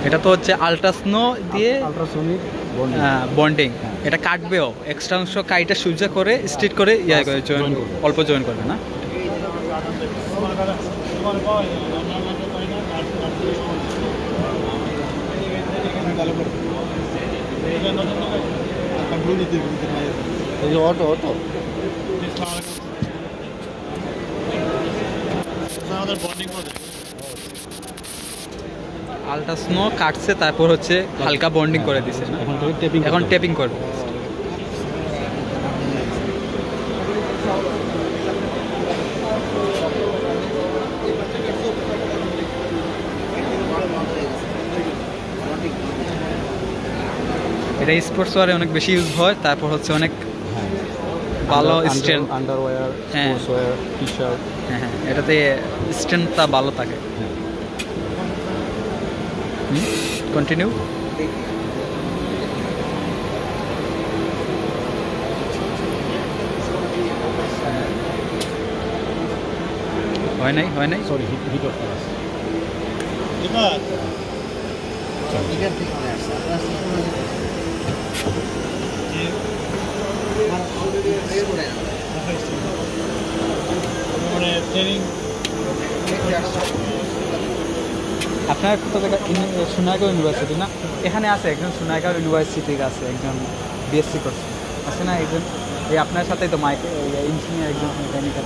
এটা তো হচ্ছে আল্ট্রাস্নো দিয়ে আল্ট্রাসোনিক বন্ডিং। এটা কাটবেও, এক্সট্রা অংশ কাইটা সুজা করে স্ট্রিট করে ইয়া করে জয়েন, অল্প জয়েন করবে না। অটো অটো আল্ট্রাস্নো কাটছে, তারপর হচ্ছে হালকা বন্ডিং করে দিছে না, এখন টেপিং করবে। এটা স্পোর্টস ওয়ারে অনেক বেশি ইউজ হয়, তারপর হচ্ছে অনেক ভালো স্ট্রেন্থ, আন্ডারওয়্যার, হ্যাঁ স্পোর্টসওয়্যার, টি-শার্ট, হ্যাঁ হ্যাঁ, এটাতে স্ট্রেন্থটা ভালো থাকে। কন্টিনিউ। হয় নাই, হয় নাই। Sorry heat of class. আপনার কোথা থেকে? সোনারগাঁও ইউনিভার্সিটি না? এখানে আছে একজন সোনারগাঁও ইউনিভার্সিটির আছে, একজন বিএসসি করছে, আছে না একজন? এই আপনার সাথেই তো মাইক ইঞ্জিনিয়ার, একজন মেকানিক্যাল।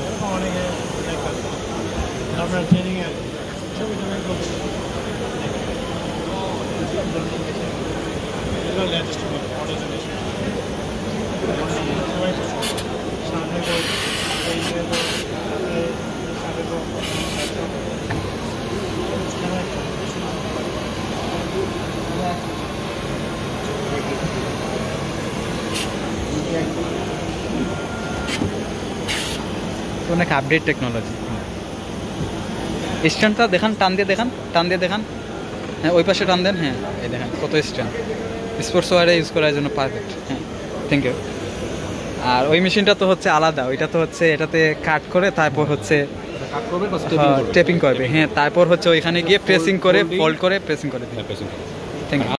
অনেক আপডেট টেকনোলজি। স্ট্যান্ডটা দেখান, টান দিয়ে দেখান, টান দিয়ে দেখান। হ্যাঁ ওই পাশে টান দেন। হ্যাঁ এই দেখেন কত স্ট্যান্ড, স্পোর্টস ওয়ারে ইউজ করার জন্য পারফেক্ট। হ্যাঁ থ্যাংক ইউ। আর ওই মেশিনটা তো হচ্ছে আলাদা, ওইটা তো হচ্ছে এটাতে কাট করে তারপর হচ্ছে টেপিং করবে। হ্যাঁ তারপর হচ্ছে ওইখানে গিয়ে প্রেসিং করে, ফোল্ড করে প্রেসিং করে। Thank you.